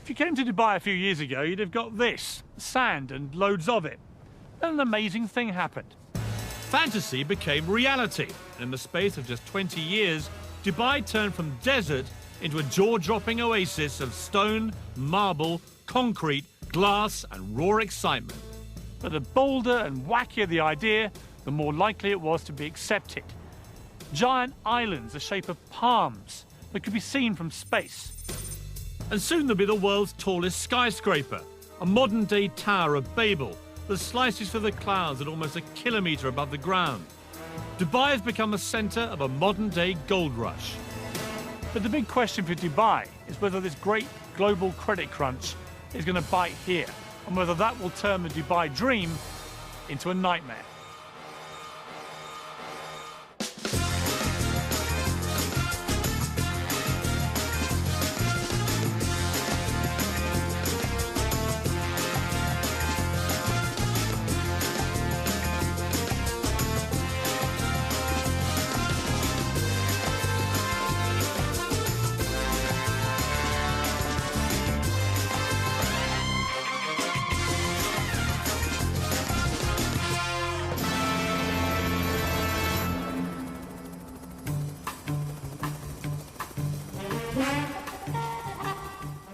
If you came to Dubai a few years ago, you'd have got this, sand and loads of it. Then an amazing thing happened. Fantasy became reality, and in the space of just 20 years, Dubai turned from desert into a jaw-dropping oasis of stone, marble, concrete, glass and raw excitement. But the bolder and wackier the idea, the more likely it was to be accepted. Giant islands the shape of palms that could be seen from space. And soon there'll be the world's tallest skyscraper, a modern-day Tower of Babel that slices through the clouds at almost a kilometre above the ground. Dubai has become a centre of a modern-day gold rush. But the big question for Dubai is whether this great global credit crunch is going to bite here, and whether that will turn the Dubai dream into a nightmare.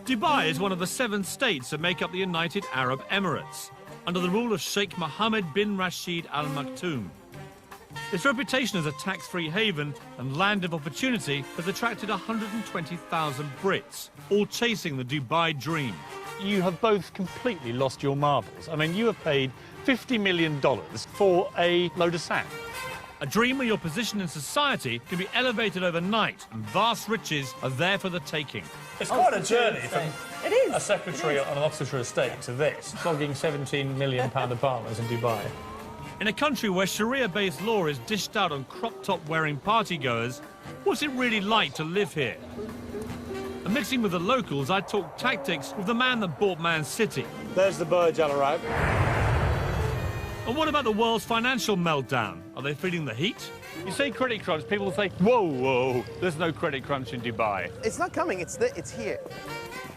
Dubai is one of the 7 states that make up the United Arab Emirates, under the rule of Sheikh Mohammed bin Rashid Al Maktoum. Its reputation as a tax-free haven and land of opportunity has attracted 120,000 Brits, all chasing the Dubai dream. You have both completely lost your marbles. I mean, you have paid $50 million for a load of sand. A dream where your position in society can be elevated overnight and vast riches are there for the taking. It's quite a journey from a secretary on an Oxfordshire estate to this, flogging £17 million apartments in Dubai. In a country where Sharia-based law is dished out on crop-top-wearing partygoers, what's it really like to live here? And mixing with the locals, I talk tactics with the man that bought Man City. There's the Burj Al Arab. And what about the world's financial meltdown? Are they feeling the heat? You say credit crunch, people say, whoa, there's no credit crunch in Dubai. It's not coming, it's here.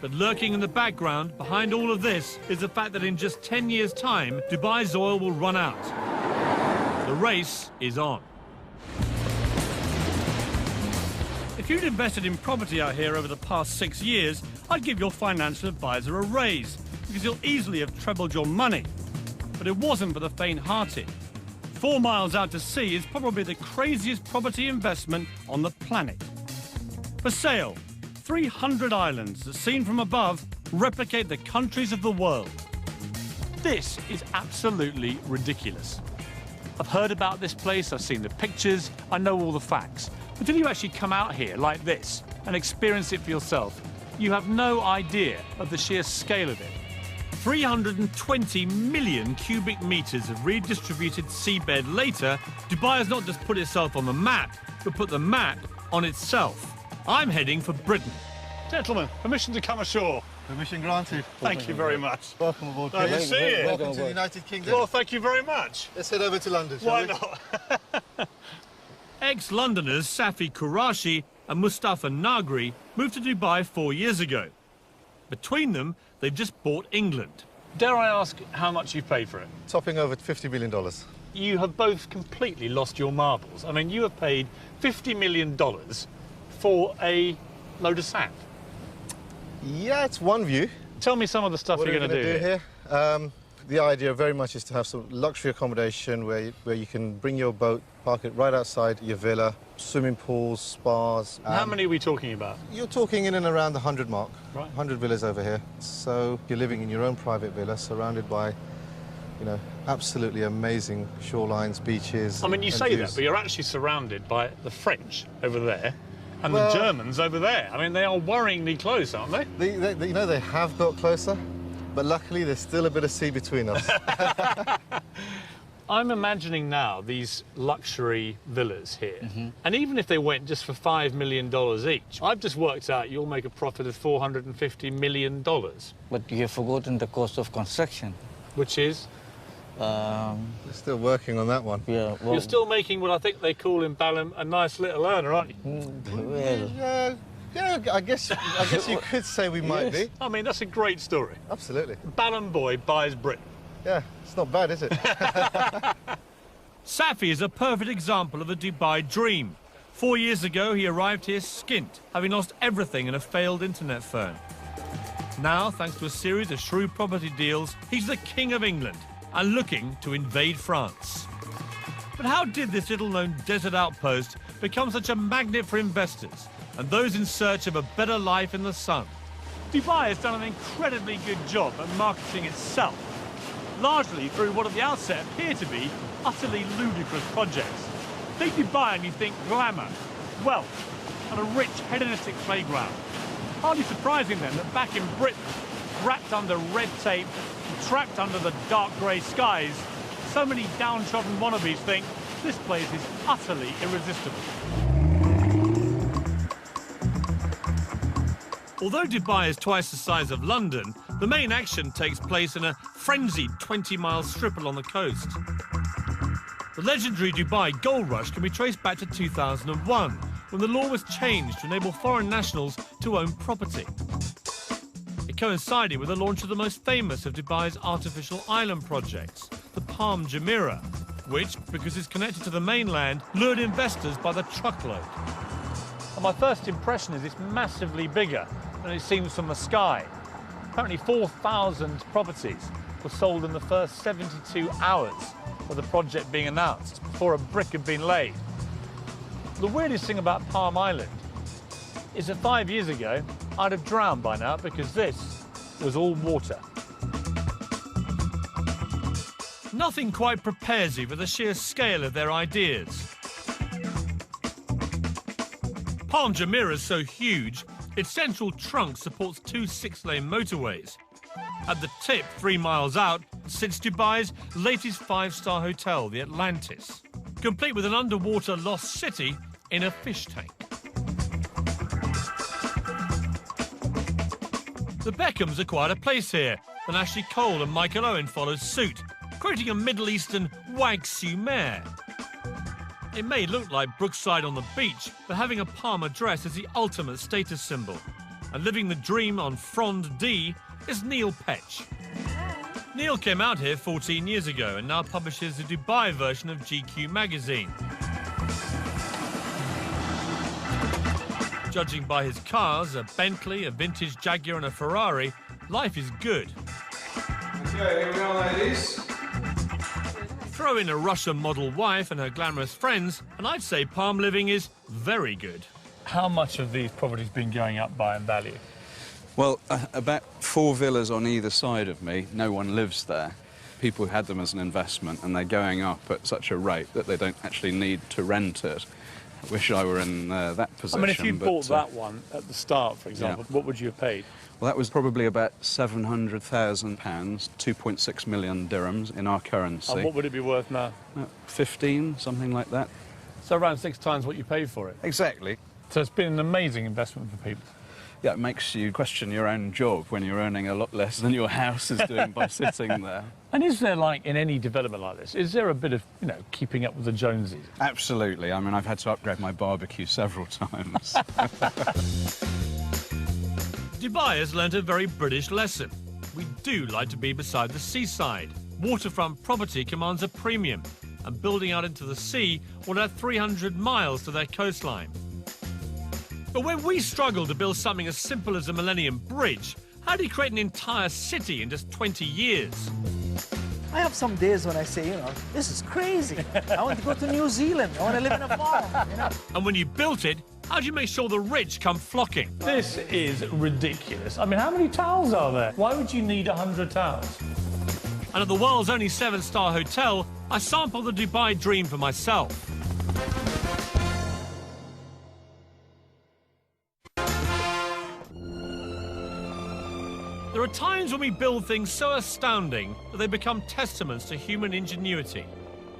But lurking in the background, behind all of this, is the fact that in just 10 years' time, Dubai's oil will run out. The race is on. If you'd invested in property out here over the past 6 years, I'd give your financial advisor a raise, because you'll easily have trebled your money. But it wasn't for the faint-hearted. 4 miles out to sea is probably the craziest property investment on the planet. For sale, 300 islands that, seen from above, replicate the countries of the world. This is absolutely ridiculous. I've heard about this place, I've seen the pictures, I know all the facts. But till you actually come out here like this and experience it for yourself, you have no idea of the sheer scale of it. 320 million cubic metres of redistributed seabed later, Dubai has not just put itself on the map, but put the map on itself. I'm heading for Britain. Gentlemen, permission to come ashore. Permission granted. Thank you very much. Welcome aboard. Nice to see you. Welcome to the United Kingdom. Well, thank you very much. Let's head over to London, shall Why we? not? Ex-Londoners Safi Qurashi and Mustafa Nagri moved to Dubai 4 years ago. Between them, they've just bought England. Dare I ask how much you've paid for it? Topping over $50 million. You have both completely lost your marbles. I mean, you have paid $50 million for a load of sand. Yeah, it's one view. Tell me some of the stuff What you're are we going to do gonna here? The idea very much is to have some luxury accommodation where you can bring your boat, park it right outside your villa, swimming pools, spas. How many are we talking about? You're talking in and around the 100 mark. Right. 100 villas over here. So you're living in your own private villa, surrounded by, you know, absolutely amazing shorelines, beaches. I mean, you and say views. that, but you're actually surrounded by the French over there and Well, the Germans over there. I mean, they are worryingly close, aren't they? You know, they have got closer, but luckily there's still a bit of sea between us. I'm imagining now these luxury villas here, and even if they went just for $5 million each, I've just worked out you'll make a profit of $450 million. But you have forgotten the cost of construction. Which is? We're still working on that one. Yeah, well, You're still making what I think they call in Balham a nice little earner, aren't you? well, Yeah, Yeah, I guess you could say we might be. I mean, that's a great story. Absolutely. Ballon boy buys Britain. Yeah, it's not bad, is it? Safi is a perfect example of the Dubai dream. 4 years ago, he arrived here skint, having lost everything in a failed internet firm. Now, thanks to a series of shrewd property deals, he's the King of England and looking to invade France. But how did this little-known desert outpost become such a magnet for investors and those in search of a better life in the sun? Dubai has done an incredibly good job at marketing itself, largely through what at the outset appear to be utterly ludicrous projects. Think Dubai and you think glamour, wealth, and a rich hedonistic playground. Hardly surprising then that back in Britain, wrapped under red tape and trapped under the dark grey skies, so many downtrodden wannabes think this place is utterly irresistible. Although Dubai is twice the size of London, the main action takes place in a frenzied 20-mile strip along the coast. The legendary Dubai gold rush can be traced back to 2001, when the law was changed to enable foreign nationals to own property. It coincided with the launch of the most famous of Dubai's artificial island projects, the Palm Jumeirah, which, because it's connected to the mainland, lured investors by the truckload. And my first impression is it's massively bigger than it seems from the sky. Apparently 4,000 properties were sold in the first 72 hours of the project being announced, before a brick had been laid. The weirdest thing about Palm Island is that 5 years ago, I'd have drowned by now because this was all water. Nothing quite prepares you for the sheer scale of their ideas. Palm Jumeirah is so huge, its central trunk supports 2 6-lane motorways. At the tip, 3 miles out, sits Dubai's latest 5-star hotel, the Atlantis, complete with an underwater lost city in a fish tank. The Beckhams acquired a place here, and Ashley Cole and Michael Owen followed suit, creating a Middle Eastern wag-su-mare. It may look like Brookside on the beach, but having a palm address is the ultimate status symbol. And living the dream on Frond D is Neil Petch. Neil came out here 14 years ago and now publishes the Dubai version of GQ magazine. Judging by his cars, a Bentley, a vintage Jaguar and a Ferrari, life is good. Okay, here we are, ladies. Throw in a Russian model wife and her glamorous friends, and I'd say Palm living is very good. How much have these properties been going up by in value? Well, about 4 villas on either side of me. No one lives there. People had them as an investment, and they're going up at such a rate that they don't actually need to rent it. I wish I were in that position. I mean, if you bought that one at the start, for example, what would you have paid? Well, that was probably about £700,000, 2.6 million dirhams in our currency. And what would it be worth now? 15, something like that. So around 6 times what you paid for it. Exactly. So it's been an amazing investment for people. Yeah, it makes you question your own job when you're earning a lot less than your house is doing by sitting there. And is there, like, in any development like this, is there a bit of, you know, keeping up with the Joneses? Absolutely. I mean, I've had to upgrade my barbecue several times. Dubai has learnt a very British lesson. We do like to be beside the seaside. Waterfront property commands a premium, and building out into the sea will add 300 miles to their coastline. But when we struggle to build something as simple as a Millennium Bridge, how do you create an entire city in just 20 years? I have some days when I say, you know, this is crazy. I want to go to New Zealand. I want to live in a farm, you know. And when you built it, how do you make sure the rich come flocking? This is ridiculous. I mean, how many towels are there? Why would you need 100 towels? And at the world's only 7-star hotel, I sampled the Dubai dream for myself. There are times when we build things so astounding that they become testaments to human ingenuity.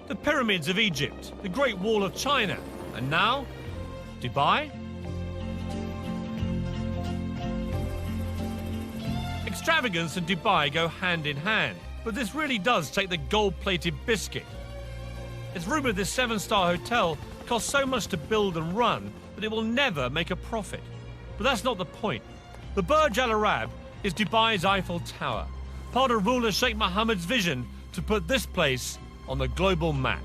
The pyramids of Egypt, the Great Wall of China, and now, Dubai? Extravagance and Dubai go hand in hand, but this really does take the gold-plated biscuit. It's rumoured this 7-star hotel costs so much to build and run that it will never make a profit. But that's not the point. The Burj Al Arab is Dubai's Eiffel Tower, part of ruler Sheikh Mohammed's vision to put this place on the global map.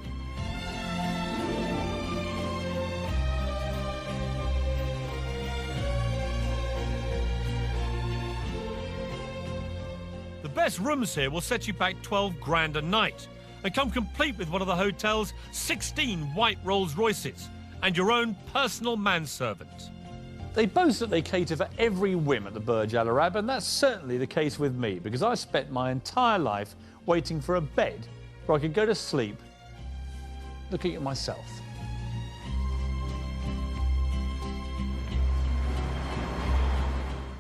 The best rooms here will set you back 12 grand a night and come complete with one of the hotel's 16 white Rolls Royces and your own personal manservant. They boast that they cater for every whim at the Burj Al Arab, and that's certainly the case with me, because I spent my entire life waiting for a bed where I could go to sleep looking at myself.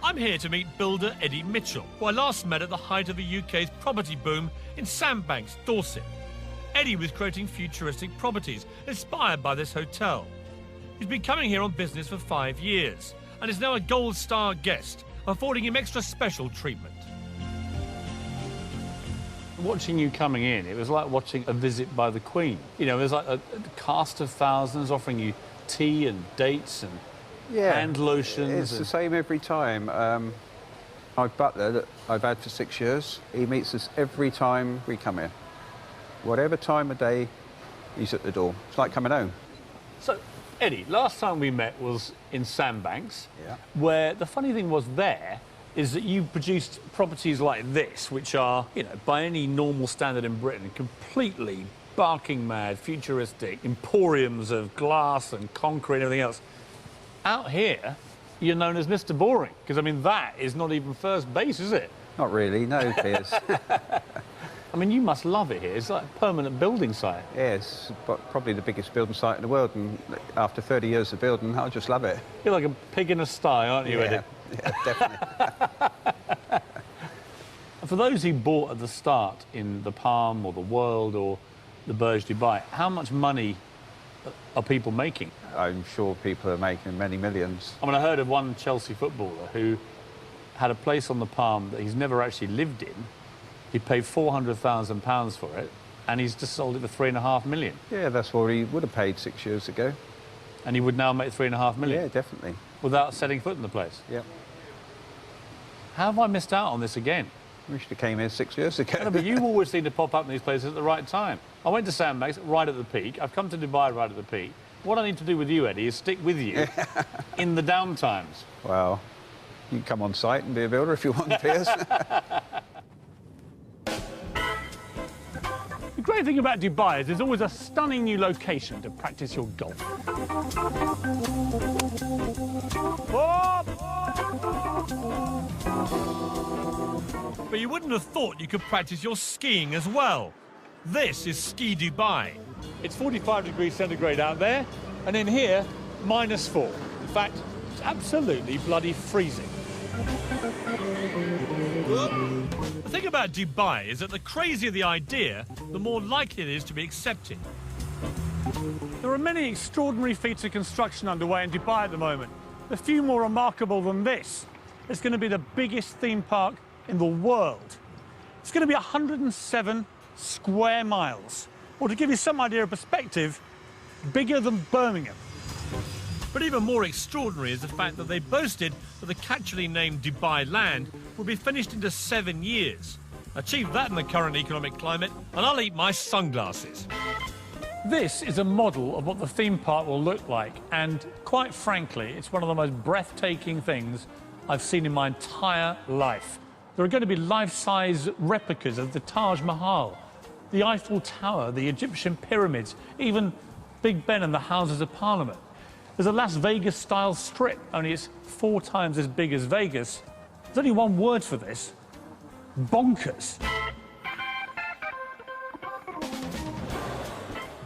I'm here to meet builder Eddie Mitchell, who I last met at the height of the UK's property boom in Sandbanks, Dorset. Eddie was creating futuristic properties inspired by this hotel. He's been coming here on business for 5 years and is now a gold star guest, affording him extra special treatment. Watching you coming in, it was like watching a visit by the Queen. You know, there's like a cast of thousands offering you tea and dates and hand lotions. It's the same every time. My butler that I've had for 6 years, he meets us every time we come in. Whatever time of day, he's at the door. It's like coming home. So, Eddie, last time we met was in Sandbanks, Yeah. where the funny thing was there is that you produced properties like this, which are, you know, by any normal standard in Britain, completely barking mad, futuristic, emporiums of glass and concrete and everything else. Out here, you're known as Mr. Boring, because, I mean, that is not even first base, is it? Not really, no, Piers. I mean, you must love it here. It's like a permanent building site. Yes, but probably the biggest building site in the world, and after 30 years of building, I just love it. You're like a pig in a sty, aren't you, Eddie? Yeah, definitely. For those who bought at the start in the Palm or the World or the Burj Dubai, how much money are people making? I'm sure people are making many millions. I mean, I heard of one Chelsea footballer who had a place on the Palm that he's never actually lived in. He paid £400,000 for it, and he's just sold it for £3.5 million. Yeah, that's what he would have paid 6 years ago. And he would now make £3.5 million? Yeah, definitely. Without setting foot in the place? Yeah. How have I missed out on this again? We should have came here 6 years ago. No, but you always seem to pop up in these places at the right time. I went to Sandbanks right at the peak. I've come to Dubai right at the peak. What I need to do with you, Eddie, is stick with you in the down times. Well, you can come on site and be a builder if you want, Piers. The great thing about Dubai is there's always a stunning new location to practice your golf. But you wouldn't have thought you could practice your skiing as well. This is Ski Dubai. It's 45 degrees centigrade out there, and in here, -4. In fact, it's absolutely bloody freezing. The thing about Dubai is that the crazier the idea, the more likely it is to be accepted. There are many extraordinary feats of construction underway in Dubai at the moment. A few more remarkable than this. It's going to be the biggest theme park in the world. It's going to be 107 square miles. Or to give you some idea of perspective, bigger than Birmingham. But even more extraordinary is the fact that they boasted that the catchily named Dubai Land will be finished into 7 years. Achieve that in the current economic climate, and I'll eat my sunglasses. This is a model of what the theme park will look like, and quite frankly, it's one of the most breathtaking things I've seen in my entire life. There are going to be life-size replicas of the Taj Mahal, the Eiffel Tower, the Egyptian pyramids, even Big Ben and the Houses of Parliament. There's a Las Vegas-style strip, only it's 4 times as big as Vegas. There's only one word for this: bonkers.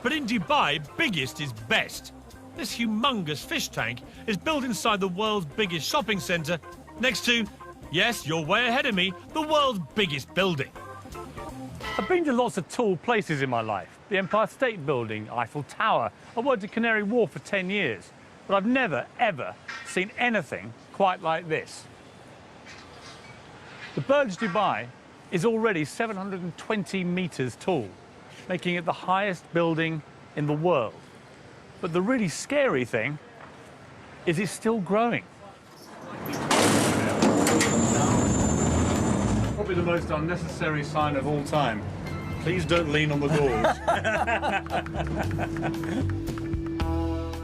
But in Dubai, biggest is best. This humongous fish tank is built inside the world's biggest shopping centre, next to, yes, you're way ahead of me, the world's biggest building. I've been to lots of tall places in my life. The Empire State Building, Eiffel Tower. I worked at Canary Wharf for 10 years. But I've never, ever seen anything quite like this. The Burj Dubai is already 720 metres tall, making it the highest building in the world. But the really scary thing is it's still growing. probably the most unnecessary sign of all time. Please don't lean on the doors.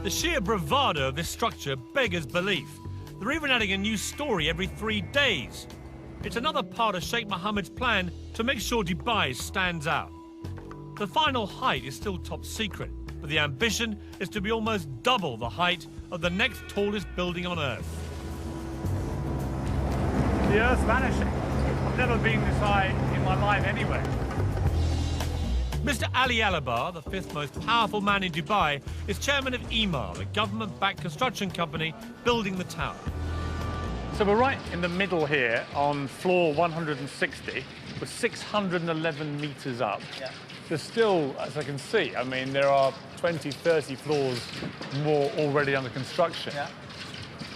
The sheer bravado of this structure beggars belief. They're even adding a new story every 3 days. It's another part of Sheikh Mohammed's plan to make sure Dubai stands out. The final height is still top secret, but the ambition is to be almost double the height of the next tallest building on Earth. The Earth's vanishing. I've never been this high in my life anywhere. Mr. Ali Alabar, the fifth most powerful man in Dubai, is chairman of Emaar, a government-backed construction company building the tower. So we're right in the middle here on floor 160. We're 611 metres up. Yeah. There's still, as I can see, I mean, there are 20, 30 floors more already under construction. Yeah.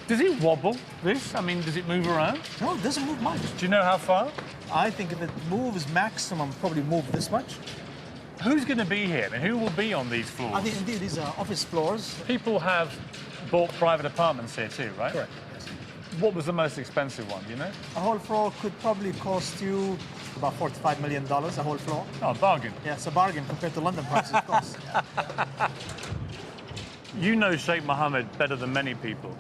Does it wobble, this? I mean, does it move around? No, it doesn't move much. Do you know how far? I think if it moves maximum, probably move this much. Who's going to be here? I mean, who will be on these floors? I think indeed these are office floors. People have bought private apartments here too, right? Correct. What was the most expensive one, do you know? A whole floor could probably cost you about $45 million, a whole floor. Oh, bargain. Yeah, it's a bargain compared to London prices, of course. You know Sheikh Mohammed better than many people.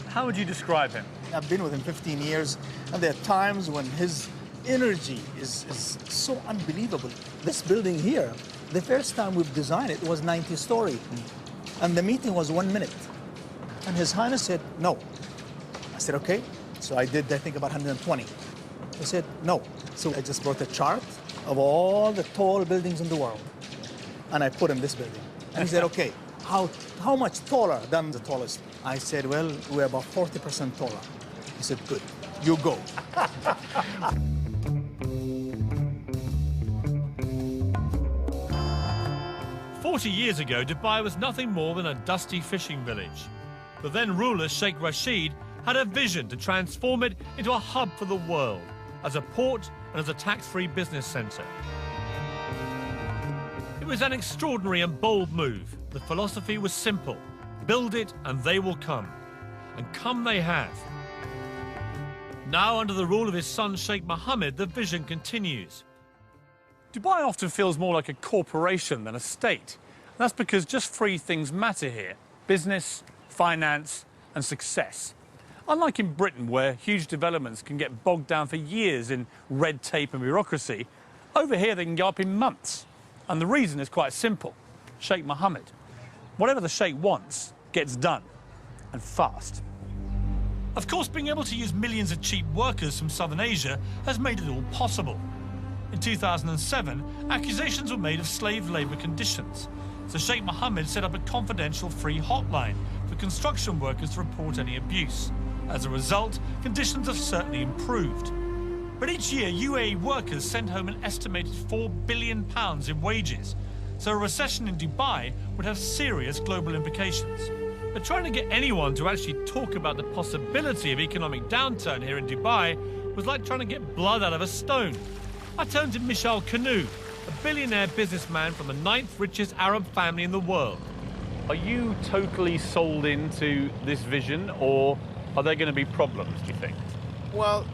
How would you describe him? I've been with him 15 years, and there are times when his energy is so unbelievable. This building here, the first time we've designed it was 90-story, and the meeting was 1 minute. And His Highness said, no. I said, okay. So I did, I think, about 120. He said, no. So I just brought a chart of all the tall buildings in the world, and I put in this building. And he said, okay, how much taller than the tallest? I said, well, we're about 40% taller. He said, good, you go. 40 years ago, Dubai was nothing more than a dusty fishing village. The then ruler, Sheikh Rashid, had a vision to transform it into a hub for the world, as a port and as a tax-free business centre. It was an extraordinary and bold move. The philosophy was simple: build it and they will come. And come they have. Now, under the rule of his son Sheikh Mohammed, the vision continues. Dubai often feels more like a corporation than a state. And that's because just three things matter here: business, finance, and success. Unlike in Britain, where huge developments can get bogged down for years in red tape and bureaucracy, over here they can go up in months. And the reason is quite simple: Sheikh Mohammed. Whatever the Sheikh wants gets done, and fast. Of course, being able to use millions of cheap workers from Southern Asia has made it all possible. In 2007, accusations were made of slave labour conditions, so Sheikh Mohammed set up a confidential free hotline for construction workers to report any abuse. As a result, conditions have certainly improved. But each year, UAE workers send home an estimated £4 billion in wages, so a recession in Dubai would have serious global implications. But trying to get anyone to actually talk about the possibility of economic downturn here in Dubai was like trying to get blood out of a stone. I turned to Michel Canu, a billionaire businessman from the 9th richest Arab family in the world. Are you totally sold into this vision, or are there going to be problems, do you think? Well,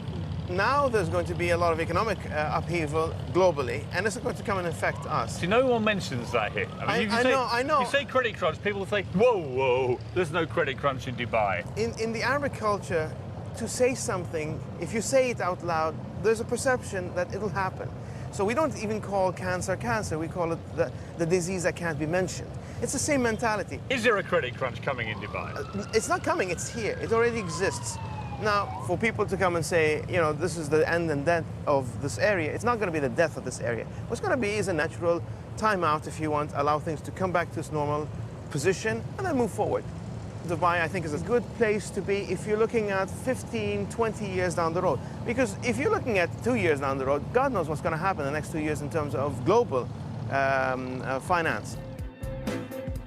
now there's going to be a lot of economic upheaval globally, and it's going to come and affect us. See, no one mentions that here. I know. You say credit crunch, people will say, whoa, whoa, there's no credit crunch in Dubai. In the Arabic culture, to say something, if you say it out loud, there's a perception that it'll happen. So we don't even call cancer cancer, we call it the disease that can't be mentioned. It's the same mentality. Is there a credit crunch coming in Dubai? It's not coming, it's here. It already exists. Now, for people to come and say, you know, this is the end and death of this area, it's not going to be the death of this area. What's going to be is a natural timeout, if you want, allow things to come back to its normal position and then move forward. Dubai, I think, is a good place to be if you're looking at 15, 20 years down the road. Because if you're looking at 2 years down the road, God knows what's going to happen in the next 2 years in terms of global finance.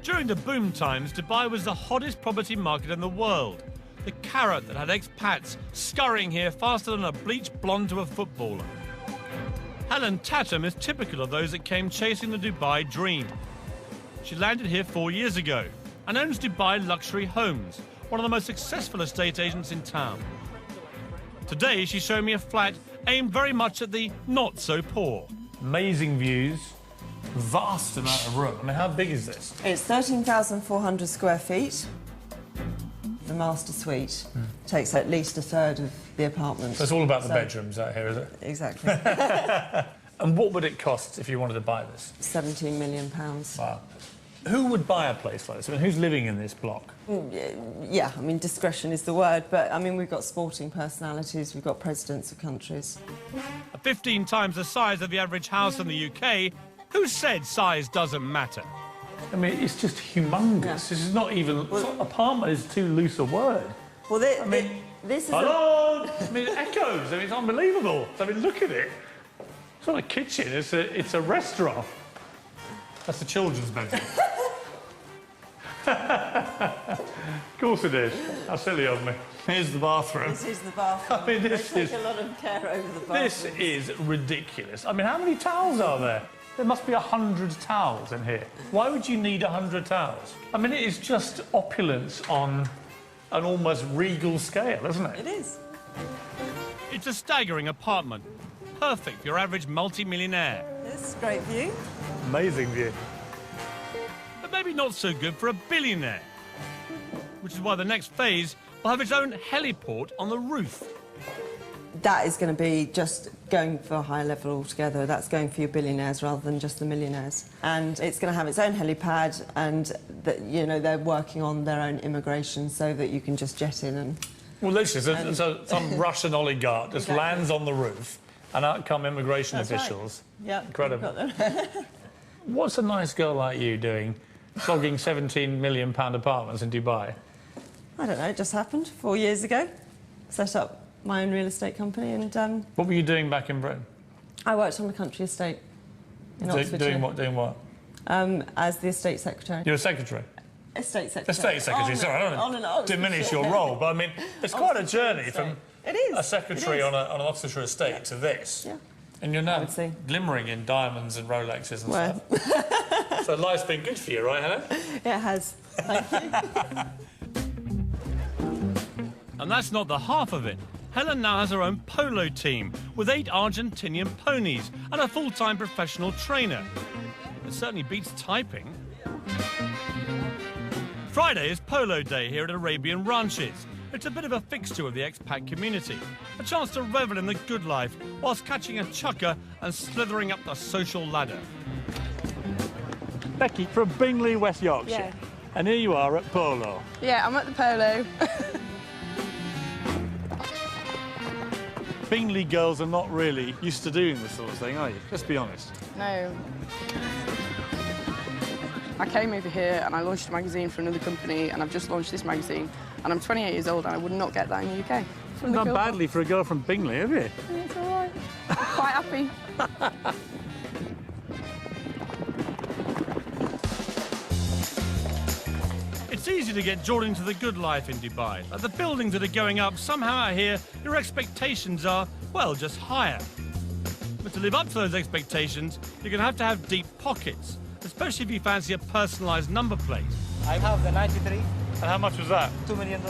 During the boom times, Dubai was the hottest property market in the world. The carrot that had expats scurrying here faster than a bleached blonde to a footballer. Helen Tatum is typical of those that came chasing the Dubai dream. She landed here 4 years ago and owns Dubai Luxury Homes, one of the most successful estate agents in town. Today, she's showing me a flat aimed very much at the not-so-poor. Amazing views, vast amount of room. I mean, how big is this? It's 13,400 square feet. The master suite takes at least a third of the apartment. So it's all about the bedrooms out here, is it? Exactly. And what would it cost if you wanted to buy this? £17 million. Wow. Who would buy a place like this? I mean, who's living in this block? Yeah, I mean, discretion is the word, but, I mean, we've got sporting personalities, we've got presidents of countries. At 15 times the size of the average house in the UK, who said size doesn't matter? I mean, it's just humongous. Yeah. This is not even... apartment is too loose a word. Well, this is... Hello! I mean, it echoes. I mean, it's unbelievable. I mean, look at it. It's not a kitchen, it's a restaurant. That's the children's bedroom. Of course it is. How silly of me. Here's the bathroom. This is the bathroom. I mean, this they is... take a lot of care over the bathroom. This is ridiculous. I mean, how many towels are there? There must be 100 towels in here. Why would you need 100 towels? I mean, it is just opulence on an almost regal scale, isn't it? It is. It's a staggering apartment. Perfect for your average multi-millionaire. This is a great view. Amazing view. But maybe not so good for a billionaire. Which is why the next phase will have its own heliport on the roof. That is going to be just going for a higher level altogether. That's going for your billionaires rather than just the millionaires. And it's going to have its own helipad, and you know, they're working on their own immigration so that you can just jet in and... Well, literally, so some Russian oligarch just lands on the roof, and out come immigration officials. Right. Yeah, incredible. What's a nice girl like you doing, flogging £17 million apartments in Dubai? I don't know, it just happened 4 years ago. Set up my own real estate company, and What were you doing back in Britain? I worked on a country estate in Oxfordshire. Doing what? Doing what? As the estate secretary. You're a secretary? Estate secretary. Estate secretary, sorry, I don't want to diminish your role, but I mean, it's quite a journey from a secretary on an Oxfordshire estate to this. Yeah. And you're now glimmering in diamonds and Rolexes and stuff. So life's been good for you, right, Helen? It has. Thank you. And that's not the half of it. Helen now has her own polo team with 8 Argentinian ponies and a full-time professional trainer. It certainly beats typing. Friday is polo day here at Arabian Ranches. It's a bit of a fixture of the expat community. A chance to revel in the good life whilst catching a chukker and slithering up the social ladder. Becky from Bingley, West Yorkshire. Yeah. And here you are at polo. Yeah, I'm at the polo. Bingley girls are not really used to doing this sort of thing, are you? Let's be honest. No. I came over here and I launched a magazine for another company, and I've just launched this magazine, and I'm 28 years old and I would not get that in the UK. Not badly for a girl from Bingley, have you? Yeah, it's all right. Quite happy. It's easy to get drawn into the good life in Dubai. Like the buildings that are going up, somehow out here, your expectations are, well, just higher. But to live up to those expectations, you're going to have deep pockets, especially if you fancy a personalised number plate. I have the 93. And how much was that? $2 million.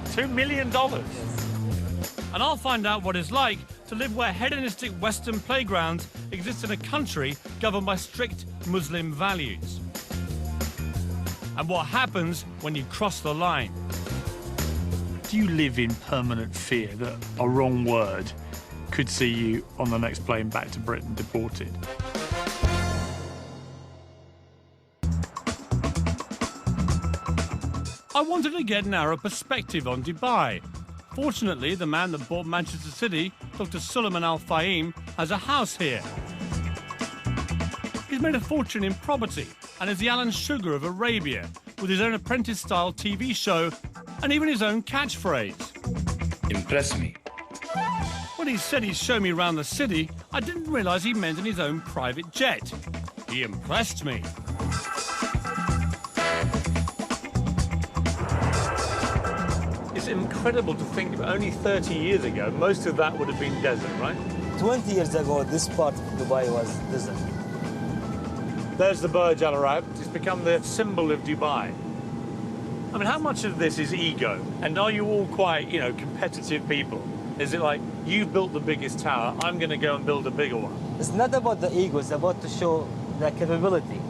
$2 million? Yes. And I'll find out what it's like to live where hedonistic Western playgrounds exist in a country governed by strict Muslim values. And what happens when you cross the line. Do you live in permanent fear that a wrong word could see you on the next plane back to Britain deported? I wanted to get an Arab perspective on Dubai. Fortunately, the man that bought Manchester City, Dr. Suleiman Al Fahim, has a house here. He's made a fortune in property and is the Alan Sugar of Arabia, with his own apprentice-style TV show and even his own catchphrase. Impress me. When he said he'd show me around the city, I didn't realise he meant in his own private jet. He impressed me. It's incredible to think about only 30 years ago, most of that would have been desert, right? 20 years ago, this part of Dubai was desert. There's the Burj Al Arab. It's become the symbol of Dubai. I mean, how much of this is ego? And are you all quite, you know, competitive people? Is it like, you've built the biggest tower, I'm going to go and build a bigger one? It's not about the ego, it's about to show the capability.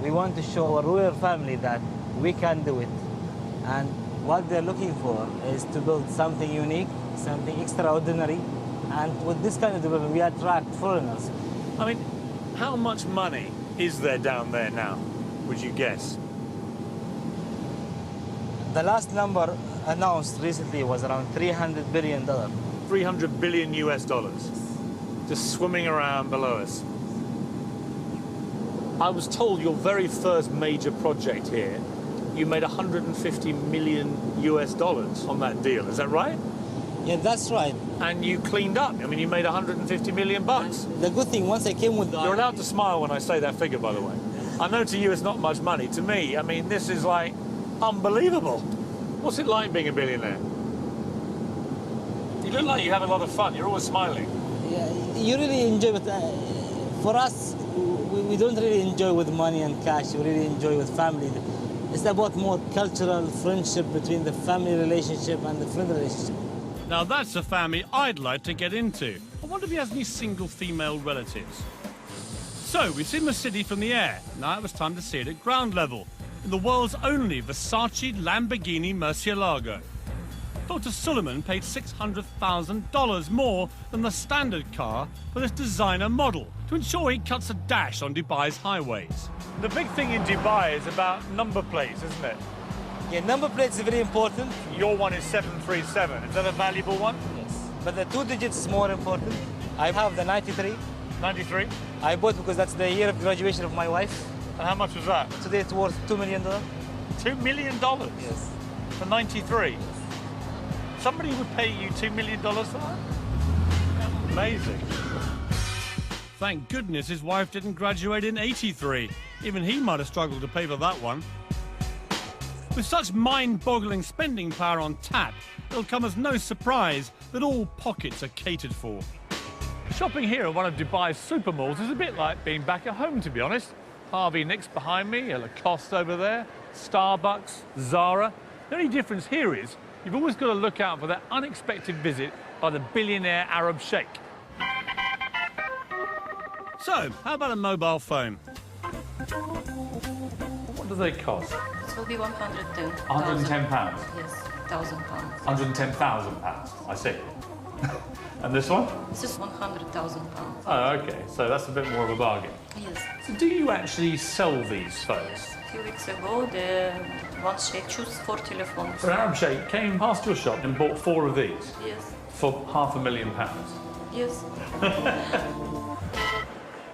We want to show our royal family that we can do it. And what they're looking for is to build something unique, something extraordinary. And with this kind of development, we attract foreigners. I mean, how much money is there down there now, would you guess? The last number announced recently was around $300 billion. 300 billion US dollars, just swimming around below us. I was told your very first major project here, you made 150 million US dollars on that deal, is that right? Yeah, that's right. And you cleaned up. I mean, you made 150 million bucks. The good thing, once I came with the... You're allowed to smile when I say that figure, by the way. I know to you it's not much money. To me, I mean, this is like unbelievable. What's it like being a billionaire? You look like you have a lot of fun. You're always smiling. Yeah, you really enjoy it. For us, we don't really enjoy with money and cash. We really enjoy with family. It's about more cultural friendship between the family relationship and the friend relationship. Now that's a family I'd like to get into. I wonder if he has any single female relatives. So, we've seen the city from the air. Now it was time to see it at ground level, in the world's only Versace Lamborghini Murcielago. Dr. Suleiman paid $600,000 more than the standard car for this designer model to ensure he cuts a dash on Dubai's highways. The big thing in Dubai is about number plates, isn't it? Yeah, number plates is very important. Your one is 737. Is that a valuable one? Yes. But the 2 digits is more important. I have the 93. 93? I bought because that's the year of graduation of my wife. And how much was that? Today it's worth $2 million. $2 million? Yes. For 93? Somebody would pay you $2 million for that? Amazing. Thank goodness his wife didn't graduate in '83. Even he might have struggled to pay for that one. With such mind-boggling spending power on tap, it'll come as no surprise that all pockets are catered for. Shopping here at one of Dubai's super malls is a bit like being back at home, to be honest. Harvey Nicks behind me, a Lacoste over there, Starbucks, Zara. The only difference here is you've always got to look out for that unexpected visit by the billionaire Arab sheikh. So, how about a mobile phone? What do they cost? It will be 110. £110? Yes, £1,000. £110,000, I see. And this one? This is £100,000. Oh, okay, so that's a bit more of a bargain. Yes. So do you actually sell these phones? A few weeks ago, the one sheikh chose 4 telephones. So an Arab sheikh came past your shop and bought 4 of these? Yes. For £500,000? Yes.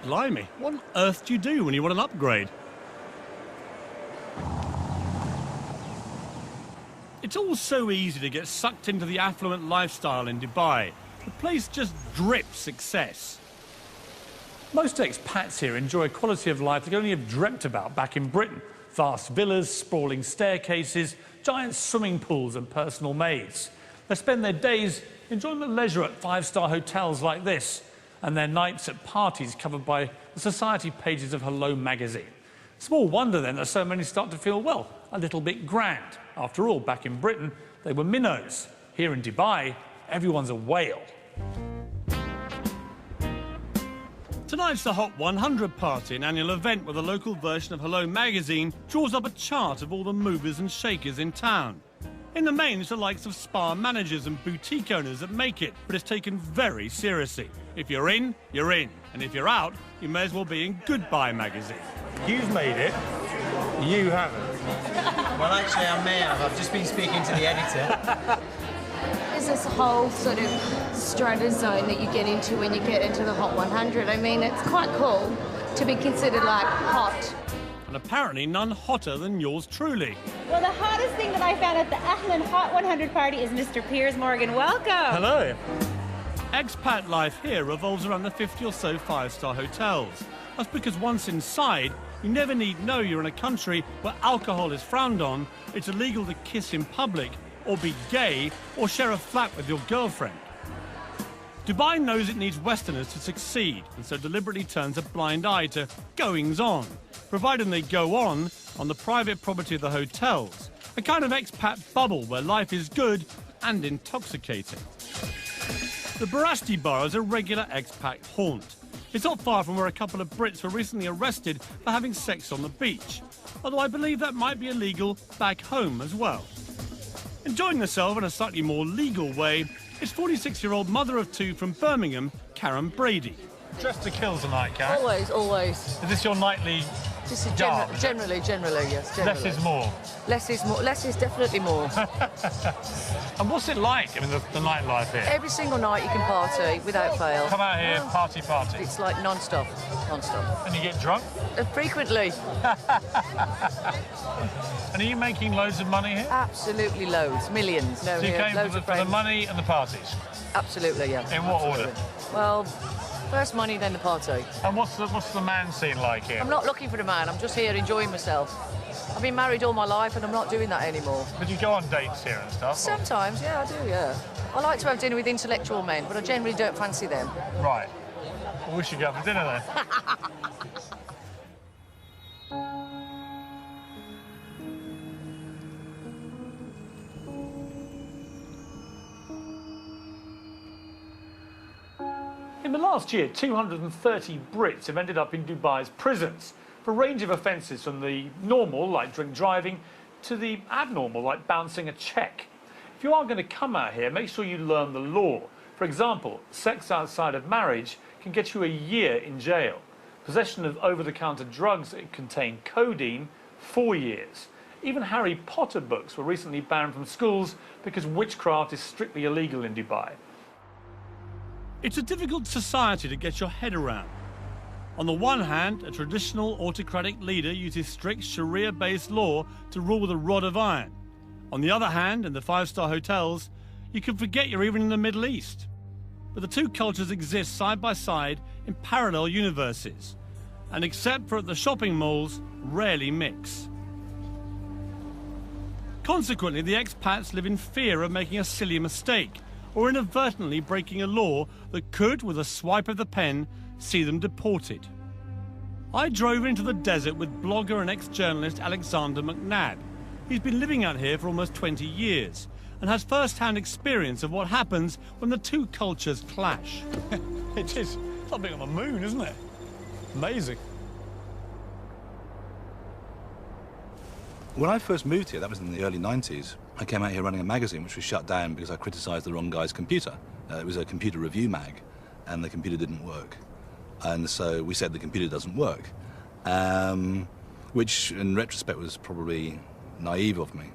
Blimey, what on earth do you do when you want an upgrade? It's all so easy to get sucked into the affluent lifestyle in Dubai. The place just drips success. Most expats here enjoy a quality of life they could only have dreamt about back in Britain. Vast villas, sprawling staircases, giant swimming pools and personal maids. They spend their days enjoying the leisure at 5-star hotels like this, and their nights at parties covered by the society pages of Hello magazine. Small wonder then that so many start to feel, well, a little bit grand. After all, back in Britain, they were minnows. Here in Dubai, everyone's a whale. Tonight's the Hot 100 party, an annual event where the local version of Hello magazine draws up a chart of all the movers and shakers in town. In the main, it's the likes of spa managers and boutique owners that make it, but it's taken very seriously. If you're in, you're in. And if you're out, you may as well be in Goodbye magazine. You've made it. You haven't. Well, actually, I may have. I've just been speaking to the editor. There's this whole sort of strata zone that you get into when you get into the Hot 100. I mean, it's quite cool to be considered, like, hot. And apparently none hotter than yours truly. Well, the hottest thing that I found at the Ahlan Hot 100 party is Mr. Piers Morgan. Welcome. Hello. Expat life here revolves around the 50 or so 5-star hotels. That's because once inside, you never need know you're in a country where alcohol is frowned on, it's illegal to kiss in public, or be gay, or share a flat with your girlfriend. Dubai knows it needs Westerners to succeed, and so deliberately turns a blind eye to goings-on, providing they go on the private property of the hotels, a kind of expat bubble where life is good and intoxicating. The Barasti Bar is a regular expat haunt. It's not far from where a couple of Brits were recently arrested for having sex on the beach, although I believe that might be illegal back home as well. Enjoying herself in a slightly more legal way is 46-year-old mother of two from Birmingham, Karen Brady. Dressed to kill tonight, Karen? Always, always. Is this your nightly This is garb? generally, yes. Generally. Less is more. Less is more. Less is definitely more. And what's it like, I mean, the nightlife here? Every single night you can party without fail. Come out here, party. It's like non-stop. And you get drunk? Frequently. And are you making loads of money here? Absolutely loads, millions. No, So you here, came loads for of the friends. money and the parties? Absolutely, yeah. In what Absolutely. order? Well, first money, then the party. And what's the man scene like here? I'm not looking for a man. I'm just here enjoying myself. I've been married all my life and I'm not doing that anymore. But you go on dates here and stuff? Sometimes, yeah, I do, yeah. I like to have dinner with intellectual men, but I generally don't fancy them. Right. Well, we should go for dinner then. In the last year, 230 Brits have ended up in Dubai's prisons for a range of offences, from the normal, like drink driving, to the abnormal, like bouncing a cheque. If you are going to come out here, make sure you learn the law. For example, sex outside of marriage can get you a year in jail. Possession of over-the-counter drugs that contain codeine, 4 years. Even Harry Potter books were recently banned from schools because witchcraft is strictly illegal in Dubai. It's a difficult society to get your head around. On the one hand, a traditional autocratic leader uses strict Sharia-based law to rule with a rod of iron. On the other hand, in the five-star hotels, you can forget you're even in the Middle East. But the two cultures exist side by side in parallel universes, and except for at the shopping malls, rarely mix. Consequently, the expats live in fear of making a silly mistake or inadvertently breaking a law that could, with a swipe of the pen, see them deported. I drove into the desert with blogger and ex-journalist Alexander McNabb. He's been living out here for almost 20 years and has first-hand experience of what happens when the two cultures clash. It is. It's like being on the moon, isn't it? Amazing. When I first moved here, that was in the early 90s, I came out here running a magazine which was shut down because I criticised the wrong guy's computer. It was a computer review mag, and the computer didn't work. And so we said the computer doesn't work, which in retrospect was probably naive of me.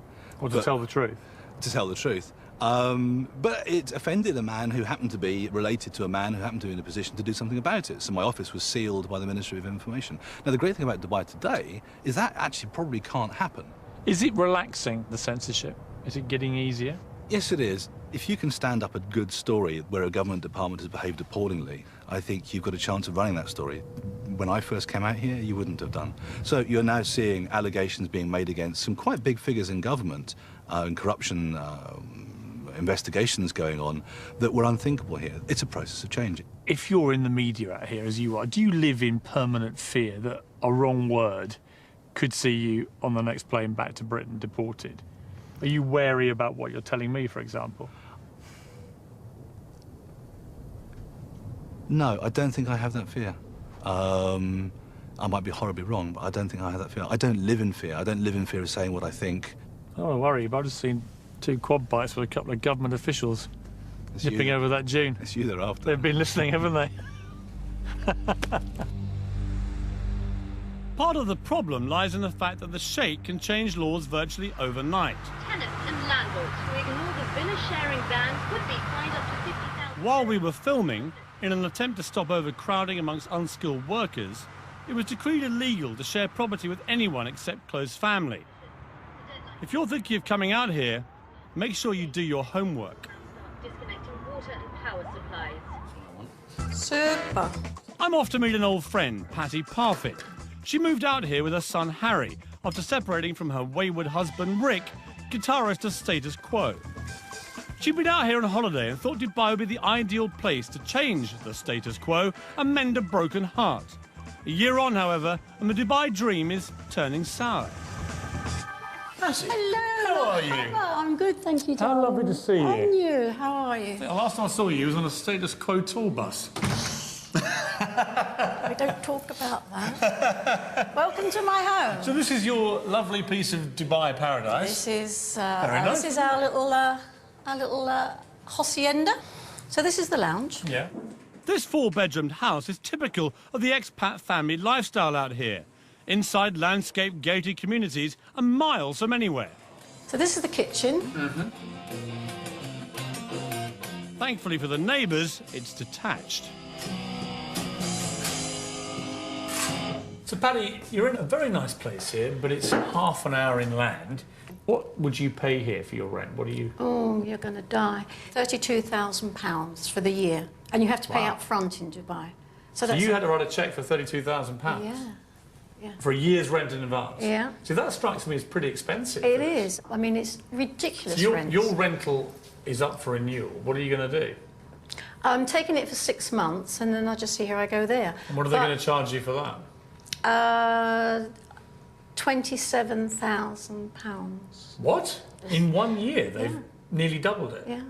Or to tell the truth. To tell the truth. But it offended a man who happened to be related to a man who happened to be in a position to do something about it. So my office was sealed by the Ministry of Information. Now, the great thing about Dubai today is that actually probably can't happen. Is it relaxing, the censorship? Is it getting easier? Yes, it is. If you can stand up a good story where a government department has behaved appallingly, I think you've got a chance of running that story. When I first came out here, you wouldn't have done. So you're now seeing allegations being made against some quite big figures in government and corruption investigations going on that were unthinkable here. It's a process of change. If you're in the media out here, as you are, do you live in permanent fear that a wrong word could see you on the next plane back to Britain deported? Are you wary about what you're telling me, for example? No, I don't think I have that fear. I might be horribly wrong, but I don't think I have that fear. I don't live in fear. I don't live in fear of saying what I think. Oh, don't worry, but I've just seen 2 quad bikes with a couple of government officials nipping over that dune. It's you they're after. They've been listening, haven't they? Part of the problem lies in the fact that the Sheikh can change laws virtually overnight. Tenants and landlords who ignore the villa sharing ban could be fined up to 50,000. While we were filming, in an attempt to stop overcrowding amongst unskilled workers, it was decreed illegal to share property with anyone except close family. If you're thinking of coming out here, make sure you do your homework. Disconnecting water and power supplies. Super. I'm off to meet an old friend, Patty Parfit. She moved out here with her son Harry after separating from her wayward husband Rick, guitarist of Status Quo. She'd been out here on holiday and thought Dubai would be the ideal place to change the status quo and mend a broken heart. A year on, however, and the Dubai dream is turning sour. Nancy, Hello. how are you? Hello, I'm good, thank you, How darling. lovely to see you. And you, how are you? The last time I saw you was on a status quo tour bus. We don't talk about that. Welcome to my home. So this is your lovely piece of Dubai paradise. This is Very nice. our little hacienda. So this is the lounge. Yeah. This four-bedroomed house is typical of the expat family lifestyle out here. Inside landscape gated communities are miles from anywhere. So this is the kitchen. Thankfully for the neighbours, it's detached. So, Paddy, you're in a very nice place here, but it's half an hour inland. What would you pay here for your rent? What do you... Oh, you're going to die. £32,000 for the year. And you have to pay Wow. up front in Dubai. So you had to write a cheque for £32,000? Yeah. Yeah. For a year's rent in advance? Yeah. See, that strikes me as pretty expensive. It is. I mean, it's ridiculous So rent. your rental is up for renewal. What are you going to do? I'm taking it for 6 months, and then I just see how I go there. And what are they going to charge you for that? £27,000. What? In 1 year, they've nearly doubled it? Yeah.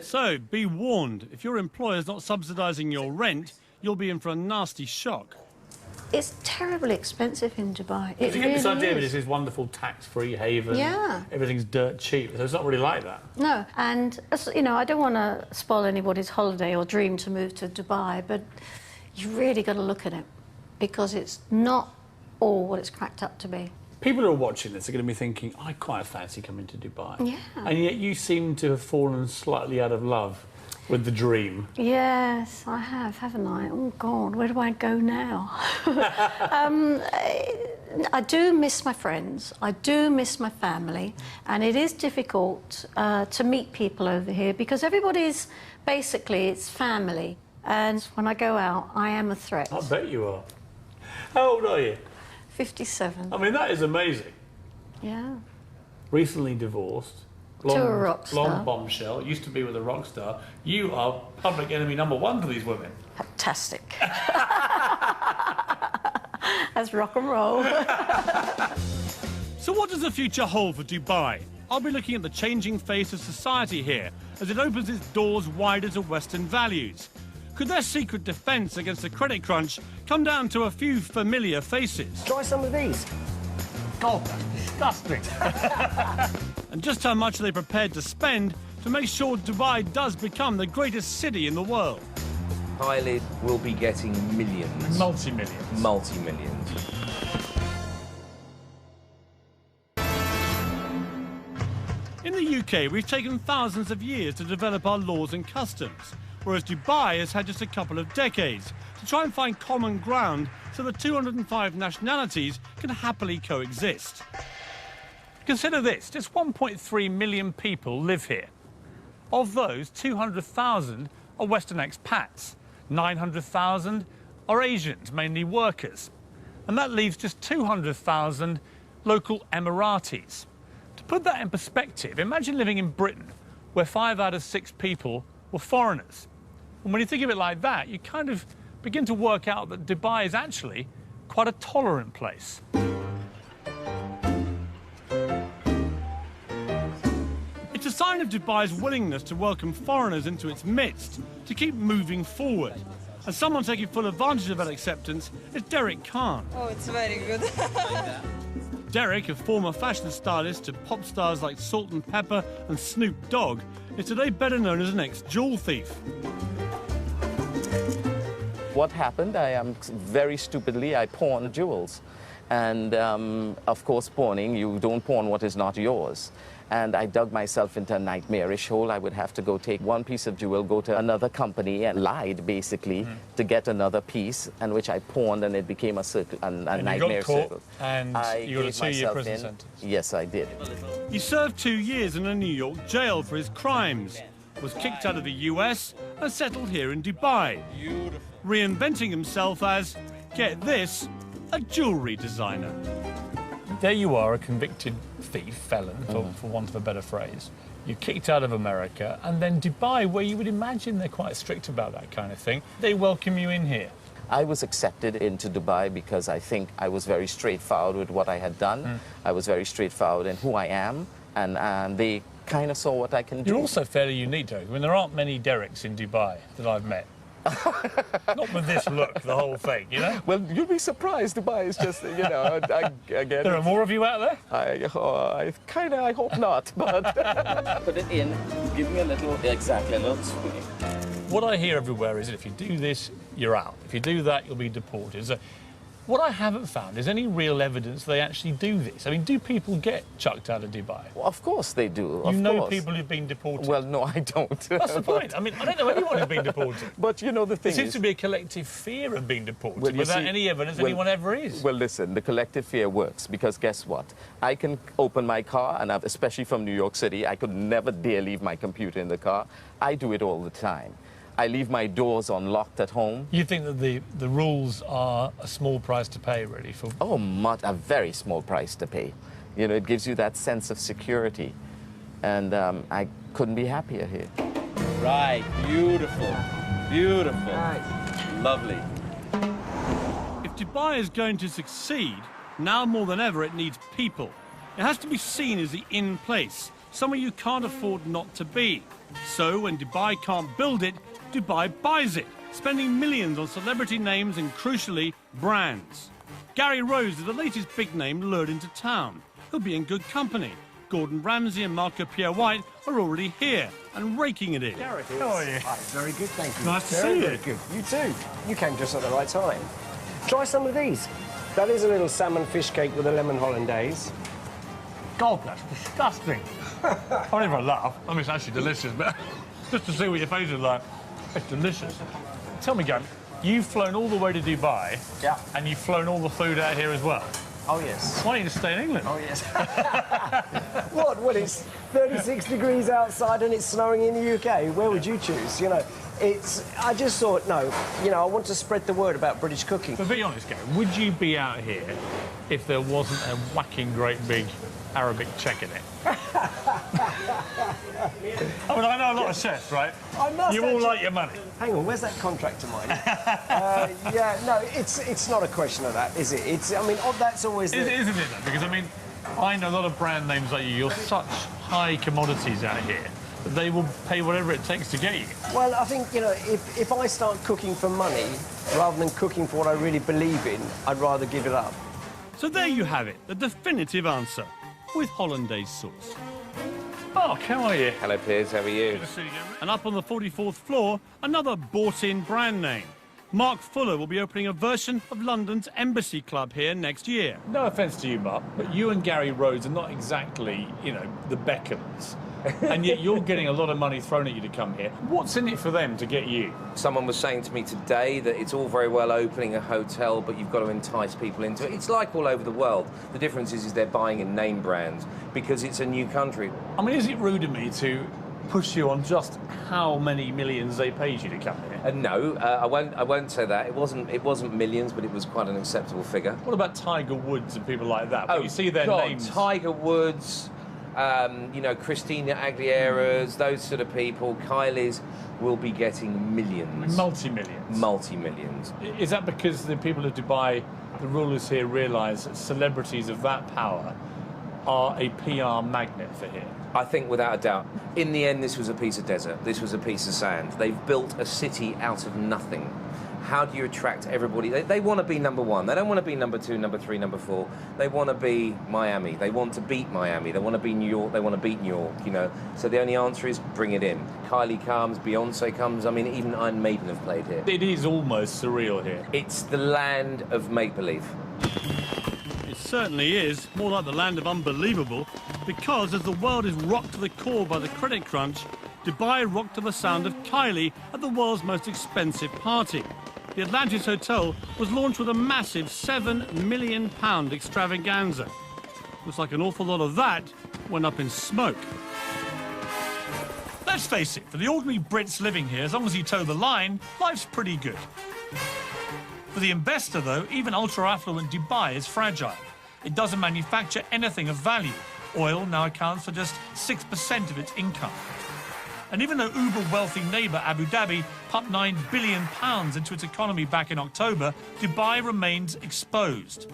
So, be warned, if your employer's not subsidising your rent, you'll be in for a nasty shock. It's terribly expensive in Dubai. It You get this really idea of is. this wonderful tax-free haven. Yeah. Everything's dirt cheap, so it's not really like that. No, and, you know, I don't want to spoil anybody's holiday or dream to move to Dubai, but you really got to look at it, because it's not all what it's cracked up to be. People who are watching this are going to be thinking, I quite fancy coming to Dubai. Yeah. And yet you seem to have fallen slightly out of love with the dream. Yes, I have, haven't I? Oh, God, where do I go now? I do miss my friends. I do miss my family. And it is difficult to meet people over here because everybody's, basically, it's family. And when I go out, I am a threat. I bet you are. How old are you? 57. I mean, that is amazing. Yeah. Recently divorced. To a rock star. Blonde bombshell. Used to be with a rock star. You are public enemy #1 to these women. Fantastic. That's rock and roll. So what does the future hold for Dubai? I'll be looking at the changing face of society here as it opens its doors wider to Western values. Could their secret defence against the credit crunch come down to a few familiar faces? Try some of these. God, that's disgusting. And just how much are they prepared to spend to make sure Dubai does become the greatest city in the world? Eyelid will be getting millions. Multi-millions. Multi-millions. In the UK, we've taken thousands of years to develop our laws and customs, whereas Dubai has had just a couple of decades to try and find common ground so the 205 nationalities can happily coexist. Consider this, just 1.3 million people live here. Of those, 200,000 are Western expats. 900,000 are Asians, mainly workers. And that leaves just 200,000 local Emiratis. To put that in perspective, imagine living in Britain, where 5 out of 6 people were foreigners. And when you think of it like that, you kind of begin to work out that Dubai is actually quite a tolerant place. It's a sign of Dubai's willingness to welcome foreigners into its midst, to keep moving forward. And someone taking full advantage of that acceptance is Derek Khan. Oh, it's very good. Derek, a former fashion stylist to pop stars like Salt and Pepper and Snoop Dogg, is today better known as an ex-jewel thief. What happened, very stupidly, I pawned jewels. And of course, pawning, you don't pawn what is not yours. And I dug myself into a nightmarish hole. I would have to go take one piece of jewel, go to another company and lied, basically, to get another piece, and which I pawned, and it became a circle, a nightmare you got caught, circle. And you got a 2-year prison sentence. Yes, I did. He served 2 years in a New York jail for his crimes, was kicked out of the US and settled here in Dubai, reinventing himself as, get this, a jewellery designer. There you are, a convicted thief, felon, for want of a better phrase. You're kicked out of America, and then Dubai, where you would imagine they're quite strict about that kind of thing, they welcome you in here. I was accepted into Dubai because I think I was very straightforward with what I had done. I was very straightforward in who I am, and they kind of saw what I can do. You're also fairly unique, Derek. I mean, there aren't many Dereks in Dubai that I've met. Not with this look, the whole thing, you know? Well, you'll be surprised. Dubai is just, you know, again... There are more of you out there? I hope not, but... Put it in, give me a little, exactly, a little swing. What I hear everywhere is that if you do this, you're out. If you do that, you'll be deported. So what I haven't found is any real evidence they actually do this. I mean, do people get chucked out of Dubai? Well, of course they do. You know people who've been deported? Well, no, I don't. That's the point. I mean, I don't know anyone who's been deported. But, you know, the thing There seems to be a collective fear of being deported without any evidence anyone ever is. Well, listen, the collective fear works because guess what? I can open my car, and especially from New York City, I could never dare leave my computer in the car. I do it all the time. I leave my doors unlocked at home. You think that the rules are a small price to pay, really? For Oh, a very small price to pay. You know, it gives you that sense of security. And I couldn't be happier here. Right, beautiful, beautiful, lovely. If Dubai is going to succeed, now more than ever it needs people. It has to be seen as the in place, somewhere you can't afford not to be. So when Dubai can't build it, Dubai buys it, spending millions on celebrity names and, crucially, brands. Gary Rose is the latest big name lured into town. He'll be in good company. Gordon Ramsay and Marco Pierre White are already here and raking it in. Gareth, how are you? Very good, thank you. Nice to very, see you. Very good. You too. You came just at the right time. Try some of these. That is a little salmon fish cake with a lemon hollandaise. God, that's disgusting. I don't even laugh. I mean, it's actually delicious, but just to see what your face is like, it's delicious. Tell me, Gary, you've flown all the way to Dubai, and you've flown all the food out here as well. Oh, yes. Why don't you just stay in England? Oh, yes. What? Well, it's 36 degrees outside and it's snowing in the UK. Where would you choose? You know, I just thought, no, you know, I want to spread the word about British cooking. But be honest, Gary, would you be out here if there wasn't a whacking great big Arabic check in it? I mean, I know a lot of chefs, right? You all like your money. Hang on, where's that contract of mine? Yeah, no, it's not a question of that, is it? I mean, that's always... Isn't it, though? Because, I mean, I know a lot of brand names like you. You're such high commodities out here that they will pay whatever it takes to get you. Well, I think, you know, if I start cooking for money rather than cooking for what I really believe in, I'd rather give it up. So there you have it, the definitive answer, with hollandaise sauce. Mark, how are you? Hello, Piers, how are you? Good to see you. And up on the 44th floor, another bought-in brand name. Mark Fuller will be opening a version of London's Embassy Club here next year. No offence to you, Mark, but you and Gary Rhodes are not exactly, you know, the Beckhams. And yet you're getting a lot of money thrown at you to come here. What's in it for them to get you? Someone was saying to me today that it's all very well opening a hotel, but you've got to entice people into it. It's like all over the world. The difference is they're buying in name brands because it's a new country. I mean, is it rude of me to push you on just how many millions they paid you to come here? No, I won't say that. It wasn't millions, but it was quite an acceptable figure. What about Tiger Woods and people like that? When you see their God, names. Tiger Woods, you know, Christina Aguilera's, those sort of people. Kylie's will be getting millions. Multi-millions. Multi-millions. Is that because the people of Dubai, the rulers here, realise that celebrities of that power are a PR magnet for here? I think without a doubt. In the end, this was a piece of desert. This was a piece of sand. They've built a city out of nothing. How do you attract everybody? They want to be number one. They don't want to be number two, number three, number four. They want to be Miami. They want to beat Miami. They want to be New York. They want to beat New York, you know. So the only answer is bring it in. Kylie comes, Beyonce comes. I mean, even Iron Maiden have played here. It is almost surreal here. It's the land of make-believe. It certainly is, more like the land of unbelievable, because as the world is rocked to the core by the credit crunch, Dubai rocked to the sound of Kylie at the world's most expensive party. The Atlantis Hotel was launched with a massive £7 million extravaganza. Looks like an awful lot of that went up in smoke. Let's face it, for the ordinary Brits living here, as long as you toe the line, life's pretty good. For the investor, though, even ultra-affluent Dubai is fragile. It doesn't manufacture anything of value. Oil now accounts for just 6% of its income. And even though uber-wealthy neighbour Abu Dhabi pumped £9 billion into its economy back in October, Dubai remains exposed.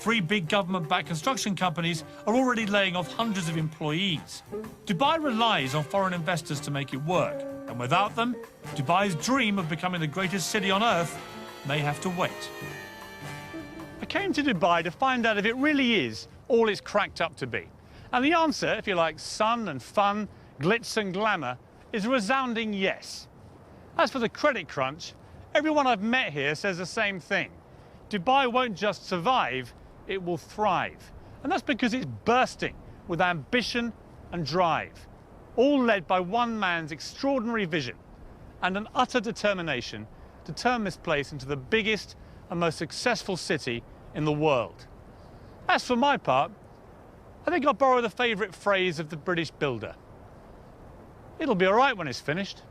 3 big government-backed construction companies are already laying off hundreds of employees. Dubai relies on foreign investors to make it work, and without them, Dubai's dream of becoming the greatest city on earth may have to wait. I came to Dubai to find out if it really is all it's cracked up to be. And the answer, if you like sun and fun, glitz and glamour, is a resounding yes. As for the credit crunch, everyone I've met here says the same thing. Dubai won't just survive, it will thrive. And that's because it's bursting with ambition and drive, all led by one man's extraordinary vision and an utter determination to turn this place into the biggest and most successful city in the world. As for my part, I think I'll borrow the favourite phrase of the British builder. It'll be all right when it's finished.